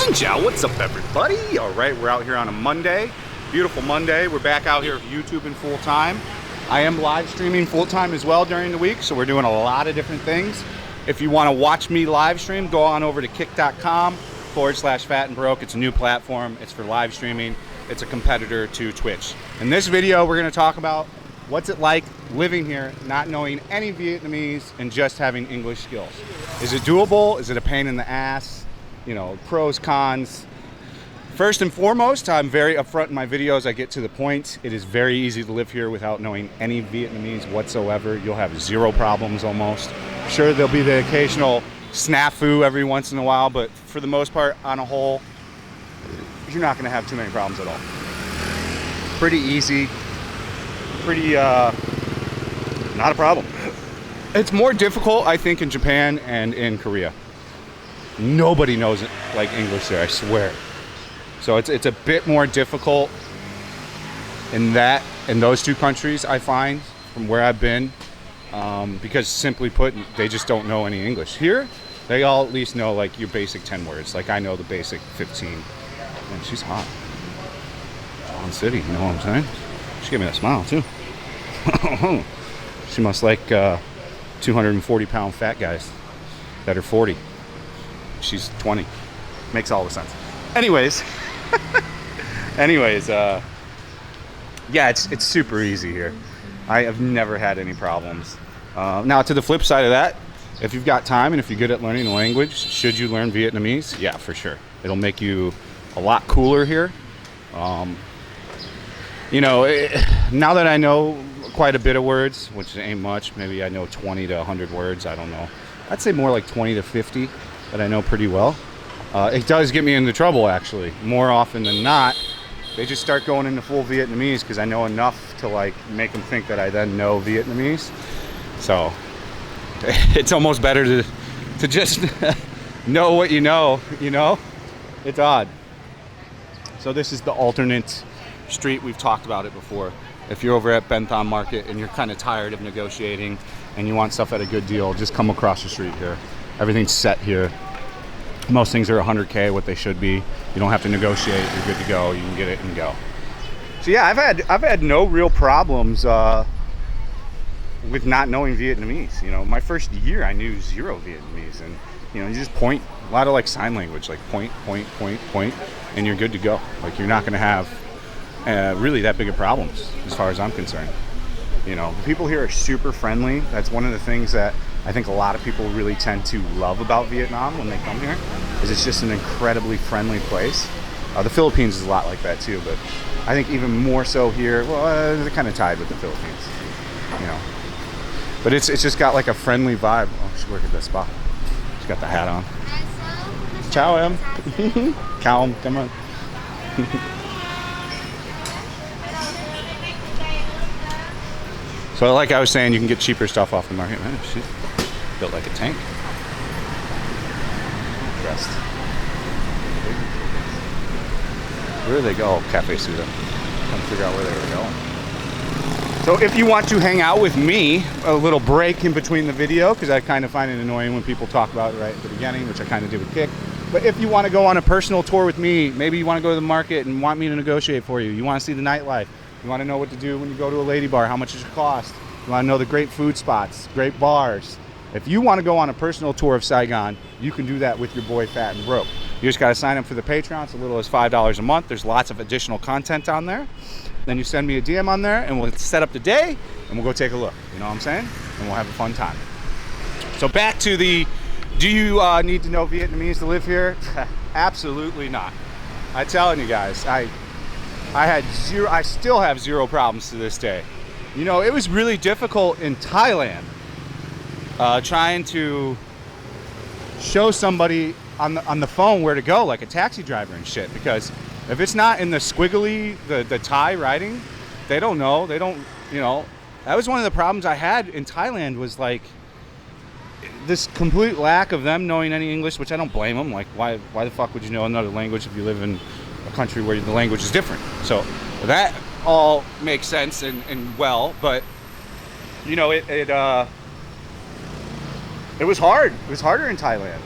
Xin chào, what's up everybody? All right, we're out here on a Monday, beautiful Monday. We're back out here YouTubing full time. I am live streaming full time as well during the week, so we're doing a lot of different things. If you want to watch me live stream, go on over to kick.com/fatandbroke. It's a new platform. It's for live streaming. It's a competitor to Twitch. In this video, we're going to talk about what's it like living here, not knowing any Vietnamese and just having English skills. Is it doable? Is it a pain in the ass? You know, pros, cons. First and foremost, I'm very upfront in my videos. I get to the point. It is very easy to live here without knowing any Vietnamese whatsoever. You'll have zero problems almost. Sure, there'll be the occasional snafu every once in a while, but for the most part, on a whole, you're not going to have too many problems at all. Pretty easy. Pretty, not a problem. It's more difficult, I think, in Japan and in Korea. Nobody knows it like English there, I swear. So it's a bit more difficult in those two countries, I find, from where I've been, because simply put, they just don't know any English. Here, they all at least know like your basic 10 words. Like I know the basic 15. Man, she's hot. On city, you know what I'm saying? She gave me that smile too. She must like 240-pound fat guys that are 40. She's 20. Makes all the sense. Anyways, yeah, it's super easy here. I have never had any problems. Now, to the flip side of that, if you've got time and if you're good at learning the language, should you learn Vietnamese? Yeah, for sure. It'll make you a lot cooler here. You know, now that I know quite a bit of words, which ain't much, maybe I know 20 to 100 words, I don't know. I'd say more like 20 to 50 that I know pretty well. It does get me into trouble, actually. More often than not, they just start going into full Vietnamese because I know enough to like make them think that I then know Vietnamese. So it's almost better to just know what you know, you know? It's odd. So this is the alternate street. We've talked about it before. If you're over at Ben Thanh Market and you're kind of tired of negotiating and you want stuff at a good deal, just come across the street here. Everything's set here. Most things are 100K, what they should be. You don't have to negotiate. You're good to go. You can get it and go. So yeah, I've had no real problems with not knowing Vietnamese. You know, my first year I knew zero Vietnamese, and you know, you just point. A lot of like sign language, like point, and you're good to go. Like you're not going to have really that big of problems as far as I'm concerned. You know, the people here are super friendly. That's one of the things that I think a lot of people really tend to love about Vietnam when they come here, is it's just an incredibly friendly place. The Philippines is a lot like that too, but I think even more so here. Well, they're kind of tied with the Philippines, you know. But it's just got like a friendly vibe. Oh, she worked at that spa. She's got the hat on. Ciao, Em. Ciao, come on. So like I was saying, you can get cheaper stuff off the market. Man, she's built like a tank. Dressed. Where do they go? Oh, Cafe Suda. Trying to figure out where they were going. So if you want to hang out with me, a little break in between the video, because I kind of find it annoying when people talk about it right at the beginning, which I kind of did with Kick. But if you want to go on a personal tour with me, maybe you want to go to the market and want me to negotiate for you. You want to see the nightlife. You want to know what to do when you go to a lady bar, how much it should cost. You want to know the great food spots, great bars. If you want to go on a personal tour of Saigon, you can do that with your boy Fat and Broke. You just got to sign up for the Patreon. It's as little as $5 a month. There's lots of additional content on there. Then you send me a DM on there and we'll set up the day and we'll go take a look. You know what I'm saying? And we'll have a fun time. So back to the, do you need to know Vietnamese to live here? Absolutely not. I'm telling you guys, I still have zero problems to this day. You know, it was really difficult in Thailand trying to show somebody on the phone where to go, like a taxi driver and shit, because if it's not in the squiggly, the Thai writing, they don't know. They don't, you know. That was one of the problems I had in Thailand, was like this complete lack of them knowing any English, which I don't blame them. Like, why the fuck would you know another language if you live in a country where the language is different? So that all makes sense and well, but you know, it was hard. It was harder in Thailand.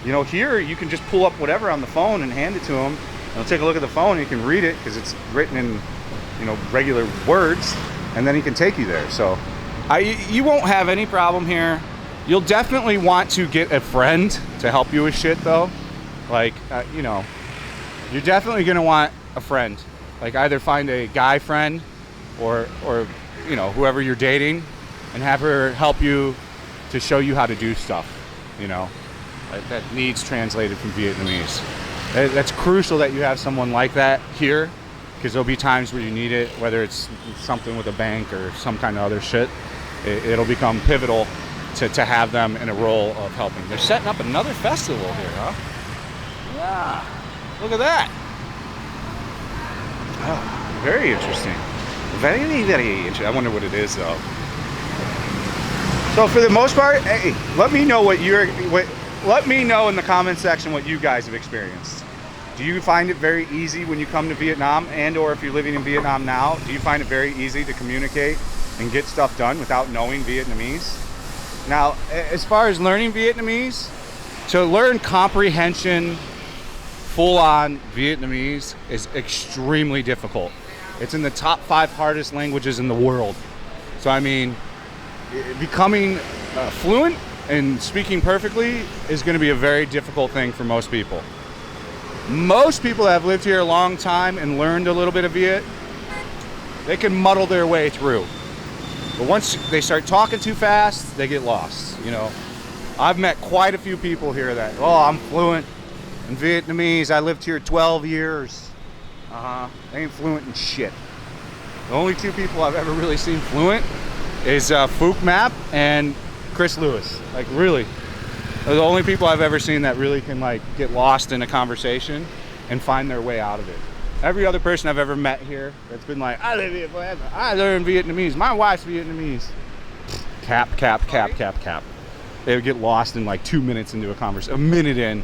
You know, here you can just pull up whatever on the phone and hand it to them. They'll take a look at the phone and you can read it because it's written in, you know, regular words, and then he can take you there. So you won't have any problem here. You'll definitely want to get a friend to help you with shit though. Like, you know, you're definitely gonna want a friend. Like, either find a guy friend or you know, whoever you're dating, and have her help you to show you how to do stuff, you know, that needs translated from Vietnamese. That's crucial that you have someone like that here, because there'll be times where you need it, whether it's something with a bank or some kind of other shit. It'll become pivotal to have them in a role of helping. They're setting up another festival here, huh? Yeah, look at that. Oh, very interesting. Very, very interesting. I wonder what it is though. So for the most part, hey, let me know let me know in the comment section what you guys have experienced. Do you find it very easy when you come to Vietnam, and or if you're living in Vietnam now, do you find it very easy to communicate and get stuff done without knowing Vietnamese? Now, as far as learning Vietnamese, to learn comprehension, full-on Vietnamese is extremely difficult. It's in the top 5 hardest languages in the world. So I mean, becoming fluent and speaking perfectly is going to be a very difficult thing for most people. Most people that have lived here a long time and learned a little bit of Viet, they can muddle their way through. But once they start talking too fast, they get lost, you know. I've met quite a few people here that, oh, I'm fluent in Vietnamese. I lived here 12 years. They ain't fluent in shit. The only 2 people I've ever really seen fluent is Phuc Map and Chris Lewis. Like, really. They're the only people I've ever seen that really can, like, get lost in a conversation and find their way out of it. Every other person I've ever met here that's been like, I live here forever, I learn Vietnamese, my wife's Vietnamese. Cap. They would get lost in like 2 minutes into a conversation, a minute in.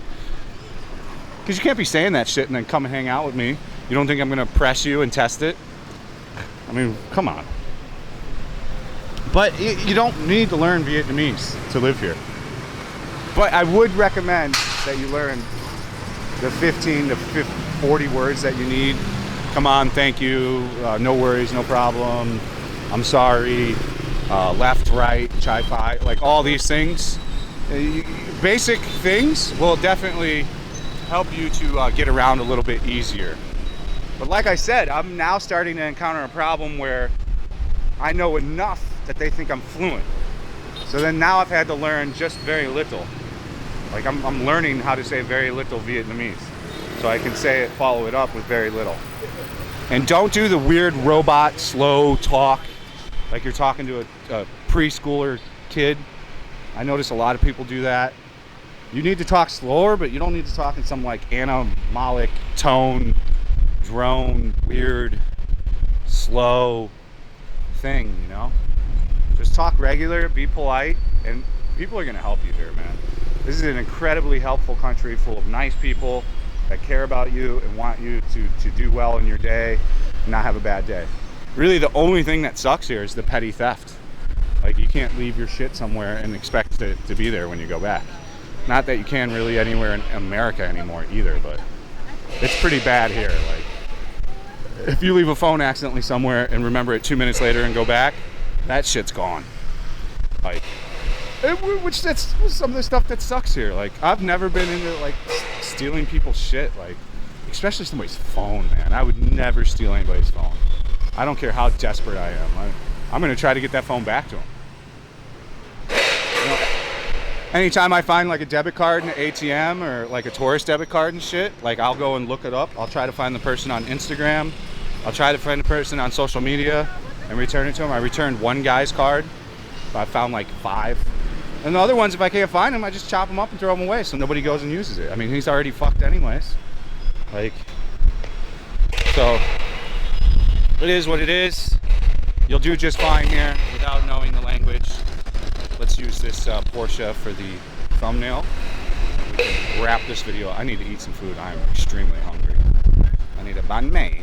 Because you can't be saying that shit and then come and hang out with me. You don't think I'm gonna press you and test it? I mean, come on. But you don't need to learn Vietnamese to live here. But I would recommend that you learn the 15 to 40 words that you need. Come on, thank you, no worries, no problem, I'm sorry, left, right, chai pie, like all these things. Basic things will definitely help you to get around a little bit easier. But like I said, I'm now starting to encounter a problem where I know enough that they think I'm fluent. So then now I've had to learn just very little. Like I'm learning how to say very little Vietnamese. So I can say it, follow it up with very little. And don't do the weird robot slow talk like you're talking to a preschooler kid. I notice a lot of people do that. You need to talk slower, but you don't need to talk in some like animalic tone, drone, weird, slow thing, you know? Just talk regular, be polite, and people are gonna help you here, man. This is an incredibly helpful country full of nice people that care about you and want you to do well in your day and not have a bad day. Really, the only thing that sucks here is the petty theft. Like, you can't leave your shit somewhere and expect it to be there when you go back. Not that you can really anywhere in America anymore either, but it's pretty bad here. Like, if you leave a phone accidentally somewhere and remember it 2 minutes later and go back, that shit's gone. Like, which that's some of the stuff that sucks here. Like, I've never been into like stealing people's shit, like especially somebody's phone, man. I would never steal anybody's phone. I don't care how desperate I am. I'm gonna try to get that phone back to them. You know, anytime I find like a debit card in an ATM or like a tourist debit card and shit, like I'll go and look it up. I'll try to find the person on Instagram. I'll try to find the person on social media and return it to them. I returned one guy's card, but I found like 5. And the other ones, if I can't find them, I just chop them up and throw them away so nobody goes and uses it. I mean, he's already fucked anyways. Like, so it is what it is. You'll do just fine here without knowing the language. Let's use this Porsche for the thumbnail. We can wrap this video. I need to eat some food. I'm extremely hungry. I need a banh mi.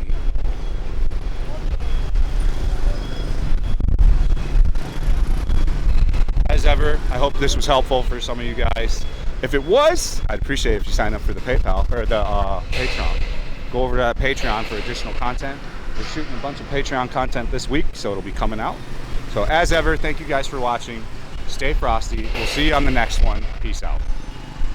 As ever, I hope this was helpful for some of you guys. If it was, I'd appreciate it if you sign up for the PayPal or the Patreon. Go over to that Patreon for additional content. We're shooting a bunch of Patreon content this week, so it'll be coming out. So as ever, thank you guys for watching. Stay frosty. We'll see you on the next one. Peace out.